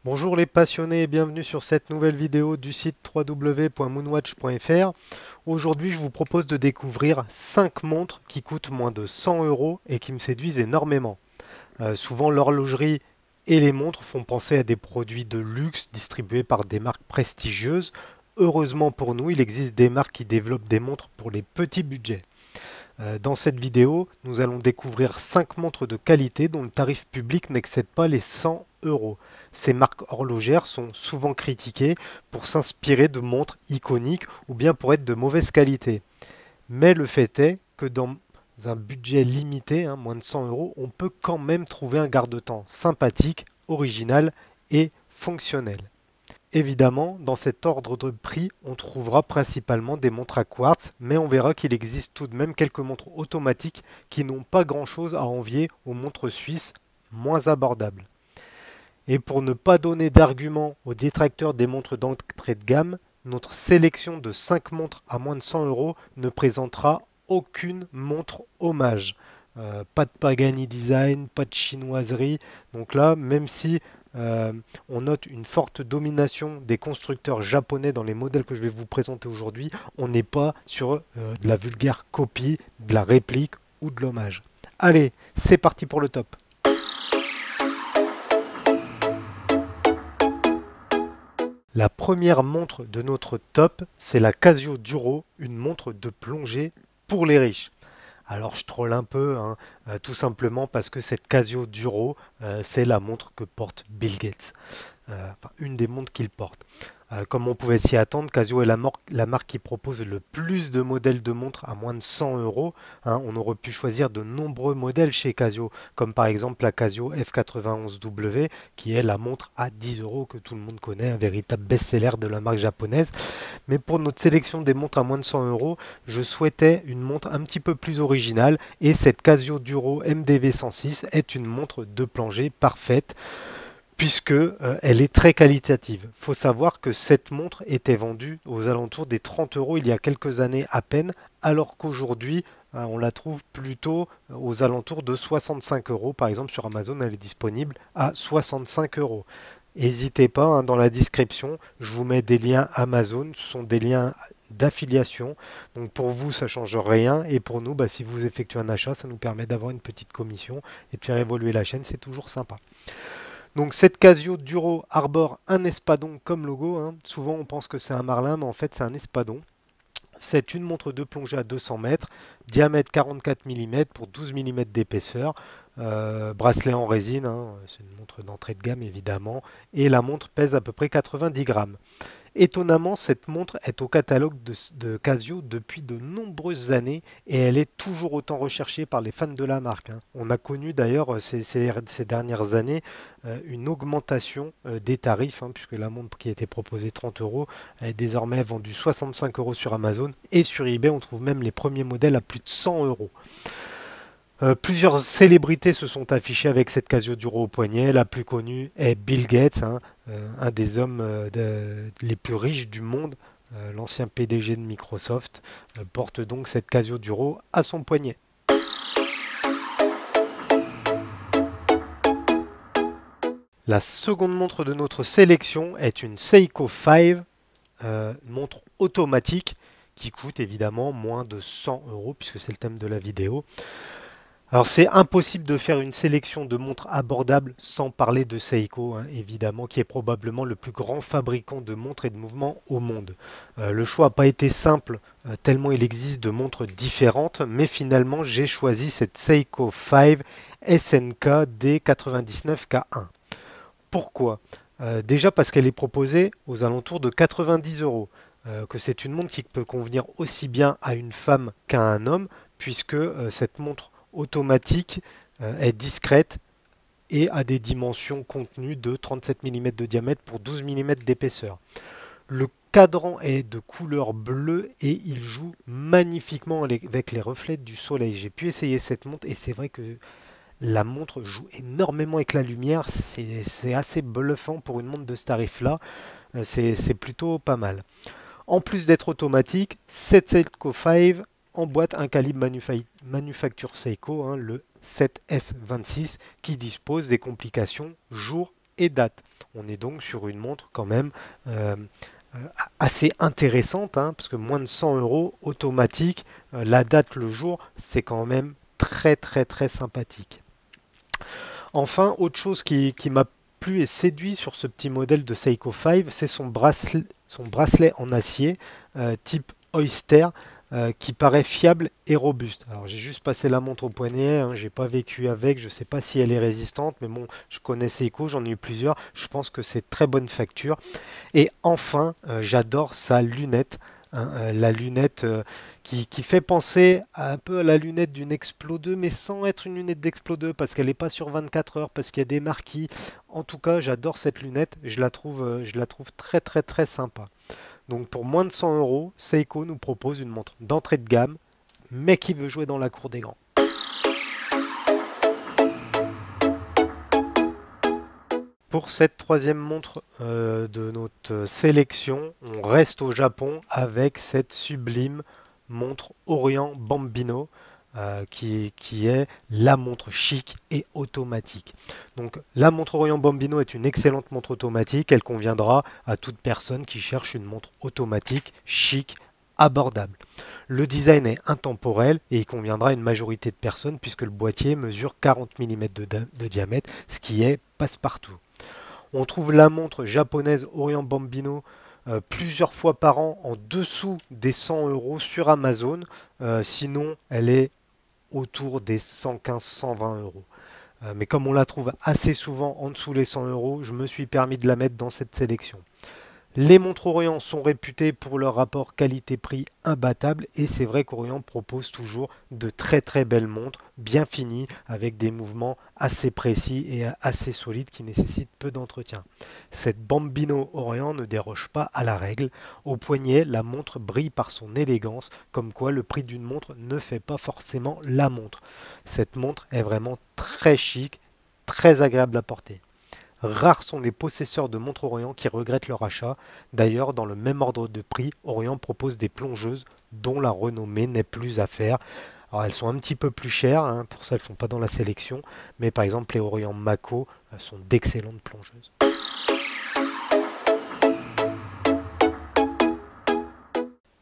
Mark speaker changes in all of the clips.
Speaker 1: Bonjour les passionnés et bienvenue sur cette nouvelle vidéo du site www.moonwatch.fr. Aujourd'hui, je vous propose de découvrir 5 montres qui coûtent moins de 100 euros et qui me séduisent énormément. Souvent, l'horlogerie et les montres font penser à des produits de luxe distribués par des marques prestigieuses. Heureusement pour nous, il existe des marques qui développent des montres pour les petits budgets. Dans cette vidéo, nous allons découvrir 5 montres de qualité dont le tarif public n'excède pas les 100 euros. Ces marques horlogères sont souvent critiquées pour s'inspirer de montres iconiques ou bien pour être de mauvaise qualité. Mais le fait est que dans un budget limité, moins de 100 euros, on peut quand même trouver un garde-temps sympathique, original et fonctionnel. Évidemment, dans cet ordre de prix, on trouvera principalement des montres à quartz, mais on verra qu'il existe tout de même quelques montres automatiques qui n'ont pas grand-chose à envier aux montres suisses moins abordables. Et pour ne pas donner d'arguments aux détracteurs des montres d'entrée de gamme, notre sélection de 5 montres à moins de 100 euros ne présentera aucune montre hommage. Pas de Pagani Design, pas de chinoiserie. Donc là, même si on note une forte domination des constructeurs japonais dans les modèles que je vais vous présenter aujourd'hui, on n'est pas sur de la vulgaire copie, de la réplique ou de l'hommage. Allez, c'est parti pour le top. La première montre de notre top, c'est la Casio Duro, une montre de plongée pour les riches. Alors je troll un peu, tout simplement parce que cette Casio Duro, c'est la montre que porte Bill Gates. Enfin, une des montres qu'il porte. Comme on pouvait s'y attendre, Casio est la marque qui propose le plus de modèles de montres à moins de 100 euros. On aurait pu choisir de nombreux modèles chez Casio, comme par exemple la Casio F91W, qui est la montre à 10 euros que tout le monde connaît, un véritable best-seller de la marque japonaise. Mais pour notre sélection des montres à moins de 100 euros, je souhaitais une montre un petit peu plus originale, et cette Casio Duro MDV 106 est une montre de plongée parfaite puisque elle est très qualitative. Il faut savoir que cette montre était vendue aux alentours des 30 euros il y a quelques années à peine, alors qu'aujourd'hui on la trouve plutôt aux alentours de 65 euros. Par exemple sur Amazon, elle est disponible à 65 euros. N'hésitez pas, dans la description, je vous mets des liens Amazon, ce sont des liens d'affiliation. Donc pour vous, ça ne change rien. Et pour nous, si vous effectuez un achat, ça nous permet d'avoir une petite commission et de faire évoluer la chaîne. C'est toujours sympa. Donc cette Casio Duro arbore un espadon comme logo. Souvent on pense que c'est un marlin, mais en fait c'est un espadon. C'est une montre de plongée à 200 mètres, diamètre 44 mm pour 12 mm d'épaisseur, bracelet en résine, c'est une montre d'entrée de gamme évidemment, et la montre pèse à peu près 90 grammes. Étonnamment, cette montre est au catalogue de Casio depuis de nombreuses années et elle est toujours autant recherchée par les fans de la marque. On a connu d'ailleurs ces dernières années une augmentation des tarifs, puisque la montre qui était proposée 30 euros est désormais vendue 65 euros sur Amazon et sur eBay on trouve même les premiers modèles à plus de 100 euros. Plusieurs célébrités se sont affichées avec cette Casio Duro au poignet. La plus connue est Bill Gates, un des hommes les plus riches du monde. L'ancien PDG de Microsoft porte donc cette Casio Duro à son poignet. La seconde montre de notre sélection est une Seiko 5, montre automatique qui coûte évidemment moins de 100 euros puisque c'est le thème de la vidéo. Alors c'est impossible de faire une sélection de montres abordables sans parler de Seiko, évidemment, qui est probablement le plus grand fabricant de montres et de mouvements au monde. Le choix n'a pas été simple, tellement il existe de montres différentes, mais finalement j'ai choisi cette Seiko 5 SNK D99K1. Pourquoi? Déjà parce qu'elle est proposée aux alentours de 90 euros, que c'est une montre qui peut convenir aussi bien à une femme qu'à un homme, puisque cette montre automatique est discrète et a des dimensions contenues de 37 mm de diamètre pour 12 mm d'épaisseur. Le cadran est de couleur bleue et il joue magnifiquement avec les reflets du soleil. J'ai pu essayer cette montre et c'est vrai que la montre joue énormément avec la lumière. C'est assez bluffant pour une montre de ce tarif-là. C'est plutôt pas mal. En plus d'être automatique, cette Seiko 5 emboîte un calibre manufacture Seiko, le 7S26, qui dispose des complications jour et date. On est donc sur une montre quand même euh, assez intéressante, hein, parce que moins de 100 euros automatique, la date, le jour, c'est quand même très très très sympathique. Enfin, autre chose qui m'a plu et séduit sur ce petit modèle de Seiko 5, c'est son bracelet en acier type Oyster qui paraît fiable et robuste. Alors j'ai juste passé la montre au poignet, hein, j'ai pas vécu avec, je sais pas si elle est résistante, mais bon, je connais Seiko, j'en ai eu plusieurs, je pense que c'est très bonne facture. Et enfin, j'adore sa lunette, hein, la lunette qui fait penser un peu à la lunette d'une Explo 2, mais sans être une lunette d'Explo 2, parce qu'elle n'est pas sur 24 heures, parce qu'il y a des marquis. En tout cas, j'adore cette lunette, je la trouve très très très sympa. Donc pour moins de 100 euros, Seiko nous propose une montre d'entrée de gamme, mais qui veut jouer dans la cour des grands. Pour cette troisième montre de notre sélection, on reste au Japon avec cette sublime montre Orient Bambino qui est la montre chic et automatique. Donc la montre Orient Bambino est une excellente montre automatique, elle conviendra à toute personne qui cherche une montre automatique, chic, abordable. Le design est intemporel et il conviendra à une majorité de personnes puisque le boîtier mesure 40 mm de diamètre, ce qui est passe-partout. On trouve la montre japonaise Orient Bambino plusieurs fois par an en dessous des 100 euros sur Amazon. Sinon, elle est autour des 115-120 euros. Mais comme on la trouve assez souvent en dessous les 100 euros, je me suis permis de la mettre dans cette sélection. Les montres Orient sont réputées pour leur rapport qualité-prix imbattable et c'est vrai qu'Orient propose toujours de très très belles montres bien finies avec des mouvements assez précis et assez solides qui nécessitent peu d'entretien. Cette Bambino Orient ne déroge pas à la règle. Au poignet, la montre brille par son élégance, comme quoi le prix d'une montre ne fait pas forcément la montre. Cette montre est vraiment très chic, très agréable à porter. Rares sont les possesseurs de montres Orient qui regrettent leur achat. D'ailleurs, dans le même ordre de prix, Orient propose des plongeuses dont la renommée n'est plus à faire. Alors, elles sont un petit peu plus chères, hein, pour ça elles ne sont pas dans la sélection, mais par exemple les Orient Mako sont d'excellentes plongeuses.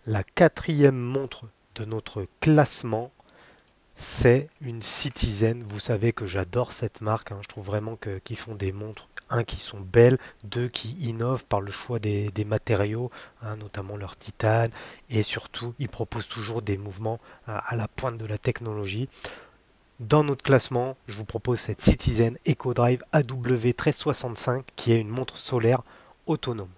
Speaker 1: La quatrième montre de notre classement, c'est une Citizen. Vous savez que j'adore cette marque, hein. Je trouve vraiment qu'ils font des montres, un, qui sont belles, deux, qui innovent par le choix des matériaux, hein, notamment leur titane, et surtout, ils proposent toujours des mouvements à la pointe de la technologie. Dans notre classement, je vous propose cette Citizen EcoDrive AW1365, qui est une montre solaire autonome.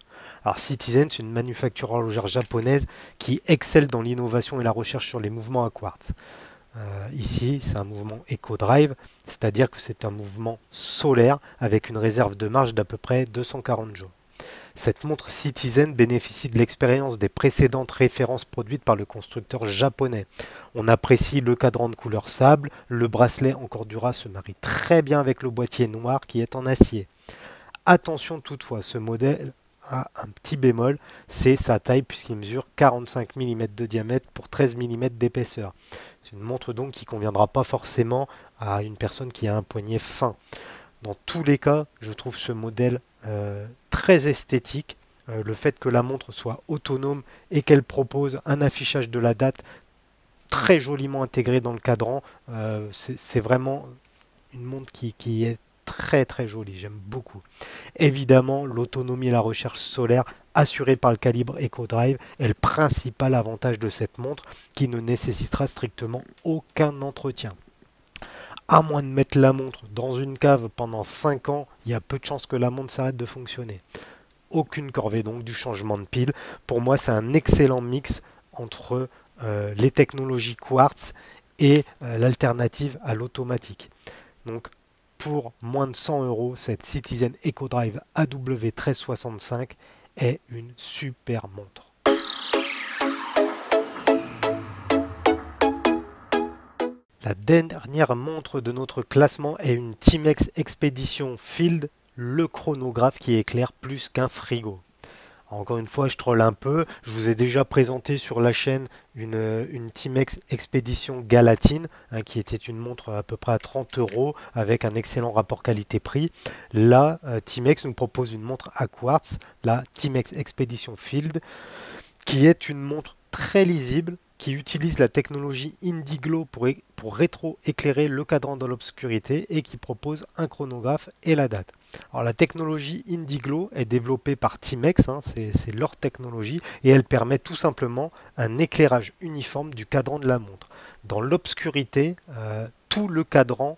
Speaker 1: Alors Citizen, c'est une manufacture horlogère japonaise qui excelle dans l'innovation et la recherche sur les mouvements à quartz. Ici, c'est un mouvement EcoDrive, c'est-à-dire que c'est un mouvement solaire avec une réserve de marge d'à peu près 240 jours. Cette montre Citizen bénéficie de l'expérience des précédentes références produites par le constructeur japonais. On apprécie le cadran de couleur sable, le bracelet en Cordura se marie très bien avec le boîtier noir qui est en acier. Attention toutefois, ce modèle a un petit bémol, c'est sa taille puisqu'il mesure 45 mm de diamètre pour 13 mm d'épaisseur. C'est une montre donc qui ne conviendra pas forcément à une personne qui a un poignet fin. Dans tous les cas, je trouve ce modèle très esthétique. Le fait que la montre soit autonome et qu'elle propose un affichage de la date très joliment intégré dans le cadran, c'est vraiment une montre qui est très très jolie, j'aime beaucoup. Évidemment, l'autonomie et la recherche solaire assurée par le calibre EcoDrive est le principal avantage de cette montre qui ne nécessitera strictement aucun entretien. À moins de mettre la montre dans une cave pendant 5 ans, il y a peu de chances que la montre s'arrête de fonctionner. Aucune corvée donc du changement de pile. Pour moi, c'est un excellent mix entre les technologies quartz et l'alternative à l'automatique. Donc, pour moins de 100 euros, cette Citizen EcoDrive AW1365 est une super montre. La dernière montre de notre classement est une Timex Expedition Field, le chronographe qui éclaire plus qu'un frigo. Encore une fois, je troll un peu. Je vous ai déjà présenté sur la chaîne une Timex Expedition Galatine, hein, qui était une montre à peu près à 30 € avec un excellent rapport qualité-prix. Là, Timex nous propose une montre à quartz, la Timex Expedition Field, qui est une montre très lisible, qui utilise la technologie Indiglo pour rétro-éclairer le cadran dans l'obscurité et qui propose un chronographe et la date. Alors la technologie Indiglo est développée par Timex, hein, c'est leur technologie, et elle permet tout simplement un éclairage uniforme du cadran de la montre. Dans l'obscurité, tout le cadran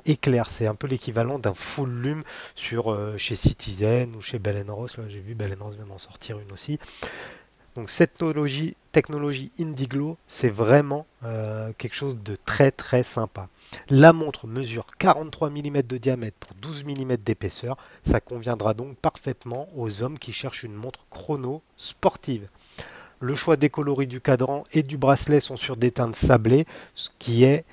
Speaker 1: éclair. C'est un peu l'équivalent d'un full lume chez Citizen ou chez Bell Ross. Là, j'ai vu Bell Ross vient d'en sortir une aussi. Donc cette technologie Indiglo, c'est vraiment quelque chose de très très sympa. La montre mesure 43 mm de diamètre pour 12 mm d'épaisseur. Ça conviendra donc parfaitement aux hommes qui cherchent une montre chrono sportive. Le choix des coloris du cadran et du bracelet sont sur des teintes sablées, ce qui est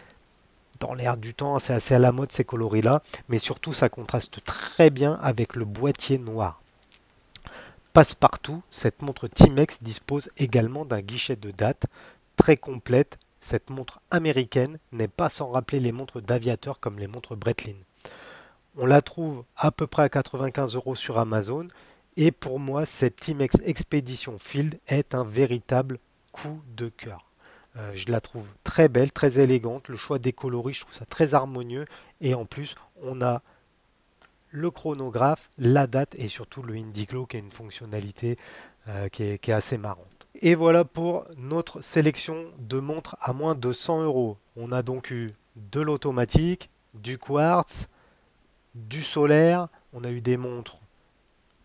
Speaker 1: dans l'air du temps, c'est assez à la mode ces coloris-là, mais surtout ça contraste très bien avec le boîtier noir. Passe-partout, cette montre Timex dispose également d'un guichet de date très complète. Cette montre américaine n'est pas sans rappeler les montres d'aviateurs comme les montres Breitling. On la trouve à peu près à 95 € sur Amazon et pour moi cette Timex Expedition Field est un véritable coup de cœur. Je la trouve très belle, très élégante, le choix des coloris, je trouve ça très harmonieux et en plus on a le chronographe, la date et surtout le Indiglo qui a une fonctionnalité qui est assez marrante. Et voilà pour notre sélection de montres à moins de 100 €. On a donc eu de l'automatique, du quartz, du solaire, on a eu des montres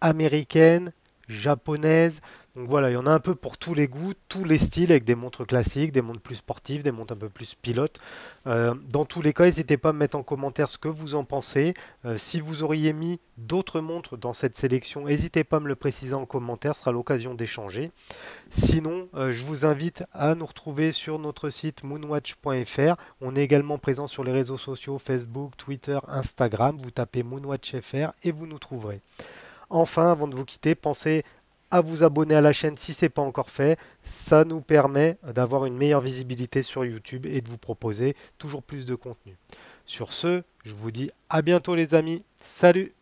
Speaker 1: américaines, japonaises. Donc voilà, il y en a un peu pour tous les goûts, tous les styles, avec des montres classiques, des montres plus sportives, des montres un peu plus pilotes. Dans tous les cas, n'hésitez pas à me mettre en commentaire ce que vous en pensez. Si vous auriez mis d'autres montres dans cette sélection, n'hésitez pas à me le préciser en commentaire, ce sera l'occasion d'échanger. Sinon, je vous invite à nous retrouver sur notre site moonwatch.fr. On est également présent sur les réseaux sociaux Facebook, Twitter, Instagram. Vous tapez moonwatch.fr et vous nous trouverez. Enfin, avant de vous quitter, pensez à vous abonner à la chaîne si ce n'est pas encore fait. Ça nous permet d'avoir une meilleure visibilité sur YouTube et de vous proposer toujours plus de contenu. Sur ce, je vous dis à bientôt les amis. Salut!